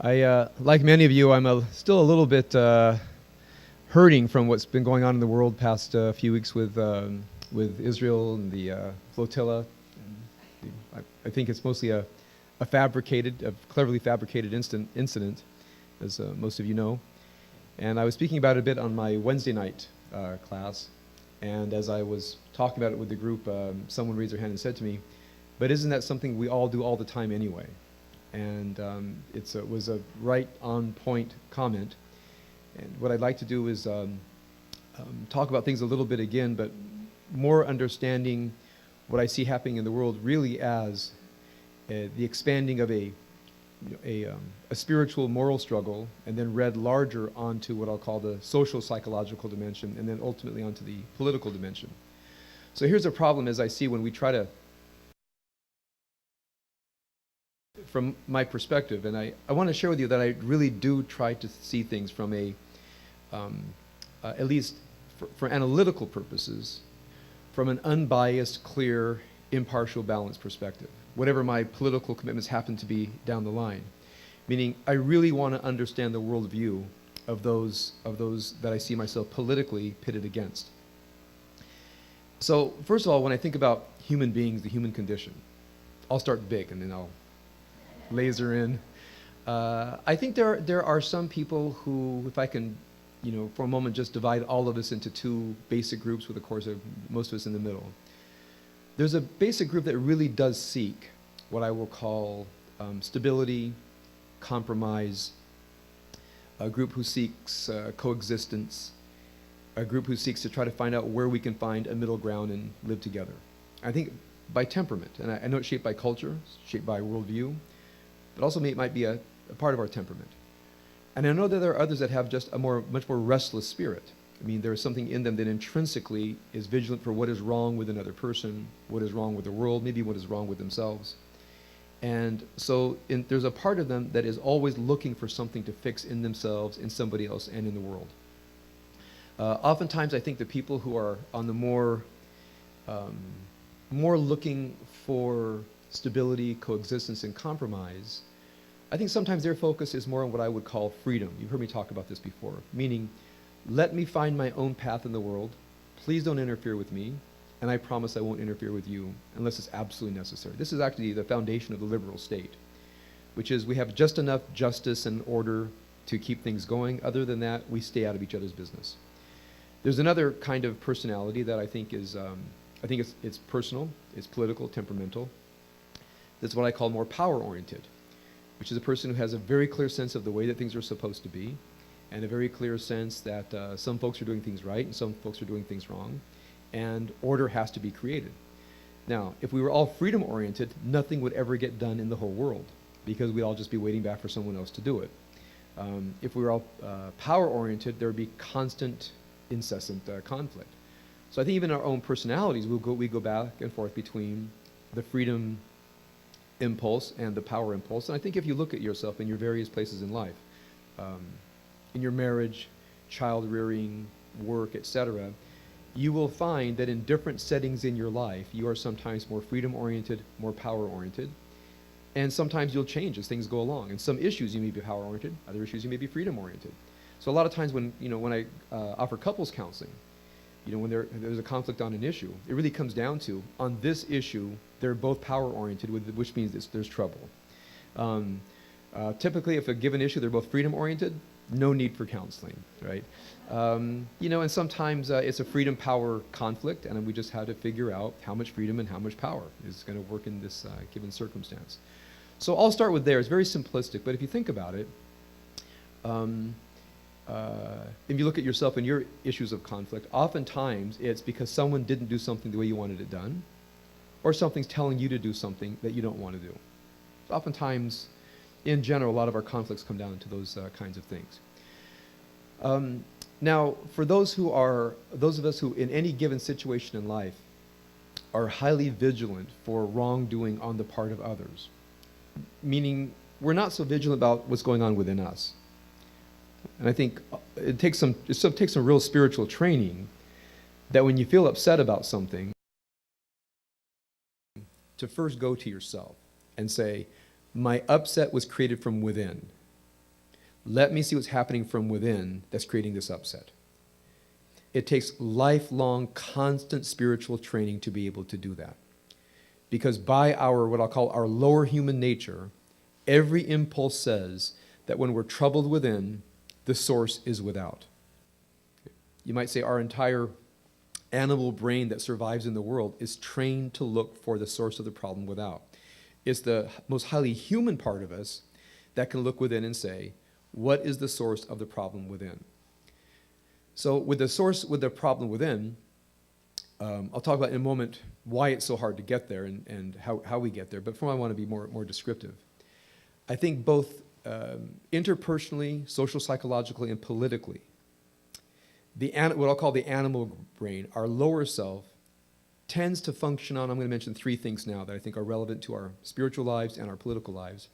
Like many of you, still a little bit hurting from what's been going on in the world past few weeks with Israel and the flotilla. And I think it's mostly a cleverly fabricated incident, as most of you know. And I was speaking about it a bit on my Wednesday night class. And as I was talking about it with the group, someone raised their hand and said to me, "But isn't that something we all do all the time anyway?" And it was a right on point comment. And what I'd like to do is talk about things a little bit again, but more understanding what I see happening in the world really as the expanding of a spiritual moral struggle, and then read larger onto what I'll call the social psychological dimension, and then ultimately onto the political dimension. So here's a problem as I see when we try to, from my perspective, and I want to share with you that I really do try to see things from at least for analytical purposes, from an unbiased, clear, impartial, balanced perspective, whatever my political commitments happen to be down the line. Meaning, I really want to understand the worldview of those that I see myself politically pitted against. So, first of all, when I think about human beings, the human condition, I'll start big and then I'll laser in. I think there are some people who, if I can, for a moment just divide all of us into two basic groups with, of course, most of us in the middle. There's a basic group that really does seek what I will call stability, compromise, a group who seeks coexistence, a group who seeks to try to find out where we can find a middle ground and live together. I think by temperament, and I know it's shaped by culture, shaped by worldview, but also it might be a part of our temperament. And I know that there are others that have just a much more restless spirit. I mean, there's something in them that intrinsically is vigilant for what is wrong with another person, what is wrong with the world, maybe what is wrong with themselves. And so there's a part of them that is always looking for something to fix in themselves, in somebody else, and in the world. Oftentimes, I think the people who are on the more looking for stability, coexistence, and compromise, I think sometimes their focus is more on what I would call freedom. You've heard me talk about this before, meaning, let me find my own path in the world. Please don't interfere with me, and I promise I won't interfere with you unless it's absolutely necessary. This is actually the foundation of the liberal state, which is we have just enough justice and order to keep things going. Other than that, we stay out of each other's business. There's another kind of personality that I think is, it's personal, it's political, temperamental. That's what I call more power-oriented, which is a person who has a very clear sense of the way that things are supposed to be, and a very clear sense that some folks are doing things right and some folks are doing things wrong, and order has to be created. Now, if we were all freedom-oriented, nothing would ever get done in the whole world, because we'd all just be waiting back for someone else to do it. If we were all power-oriented, there would be constant, incessant conflict. So I think even in our own personalities, we go back and forth between the freedom impulse and the power impulse. And I think if you look at yourself in your various places in life, in your marriage, child rearing, work, etc., you will find that in different settings in your life, you are sometimes more freedom-oriented, more power-oriented, and sometimes you'll change as things go along. In some issues, you may be power-oriented; other issues, you may be freedom-oriented. So a lot of times when I offer couples counseling, when there's a conflict on an issue, it really comes down to, on this issue, they're both power-oriented, which means there's trouble. Typically, if a given issue, they're both freedom-oriented, no need for counseling, right? And sometimes it's a freedom-power conflict, and we just have to figure out how much freedom and how much power is going to work in this given circumstance. So I'll start with there. It's very simplistic, but if you think about it, if you look at yourself and your issues of conflict, oftentimes it's because someone didn't do something the way you wanted it done, or something's telling you to do something that you don't want to do. So oftentimes, in general, a lot of our conflicts come down to those kinds of things. Now, for those of us who in any given situation in life are highly vigilant for wrongdoing on the part of others, meaning we're not so vigilant about what's going on within us. And I think it takes some real spiritual training that when you feel upset about something, to first go to yourself and say, my upset was created from within. Let me see what's happening from within that's creating this upset. It takes lifelong, constant spiritual training to be able to do that. Because by our, what I'll call our lower human nature, every impulse says that when we're troubled within, the source is without. You might say our entire animal brain that survives in the world is trained to look for the source of the problem without. It's the most highly human part of us that can look within and say, what is the source of the problem within? So with the problem within, I'll talk about in a moment why it's so hard to get there and how we get there, but for I want to be more descriptive. I think both interpersonally, social, psychologically, and politically, what I'll call the animal brain, our lower self, tends to function on, I'm going to mention three things now that I think are relevant to our spiritual lives and our political lives.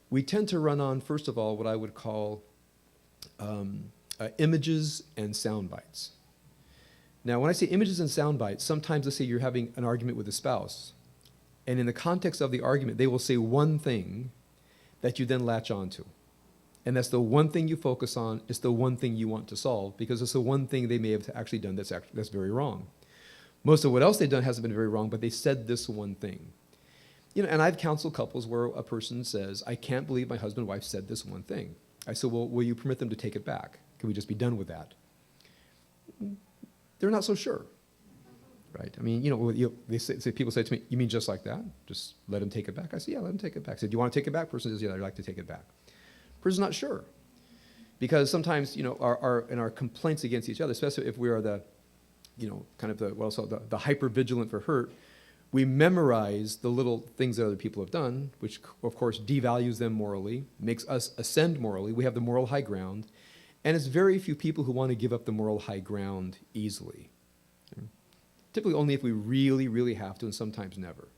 We tend to run on, first of all, what I would call images and sound bites. Now, when I say images and sound bites, sometimes let's say you're having an argument with a spouse, and in the context of the argument, they will say one thing that you then latch onto. And that's the one thing you focus on, it's the one thing you want to solve, because it's the one thing they may have actually done that's very wrong. Most of what else they've done hasn't been very wrong, but they said this one thing. You know, and I've counseled couples where a person says, I can't believe my husband and wife said this one thing. I said, well, will you permit them to take it back? Can we just be done with that? They're not so sure, right? I mean, people say to me, you mean just like that? Just let him take it back? I said, yeah, let him take it back. I said, do you want to take it back? Person says, yeah, I'd like to take it back. Person's not sure. Because sometimes, our complaints against each other, especially if we are the hyper-vigilant for hurt, we memorize the little things that other people have done, which of course devalues them morally, makes us ascend morally. We have the moral high ground. And it's very few people who want to give up the moral high ground easily. Okay? Typically only if we really, really have to, and sometimes never.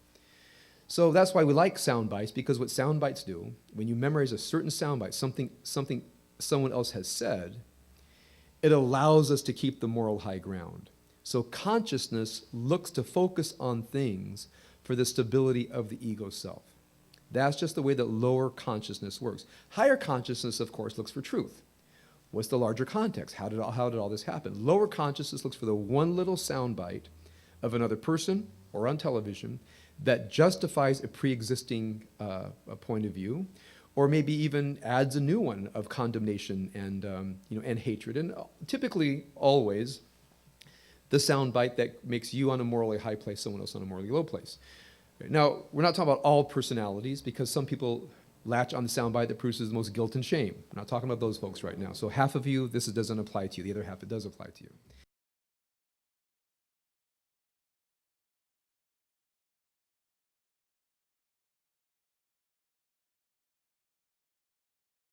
So that's why we like sound bites, because what sound bites do, when you memorize a certain sound bite, something someone else has said, it allows us to keep the moral high ground. So consciousness looks to focus on things for the stability of the ego self. That's just the way that lower consciousness works. Higher consciousness, of course, looks for truth. What's the larger context? How did all this happen? Lower consciousness looks for the one little soundbite of another person or on television that justifies a pre-existing point of view, or maybe even adds a new one of condemnation and hatred. And typically, always, the soundbite that makes you on a morally high place, someone else on a morally low place. Now, we're not talking about all personalities, because some people latch on the soundbite that produces the most guilt and shame. We're not talking about those folks right now. So half of you, this doesn't apply to you. The other half, it does apply to you.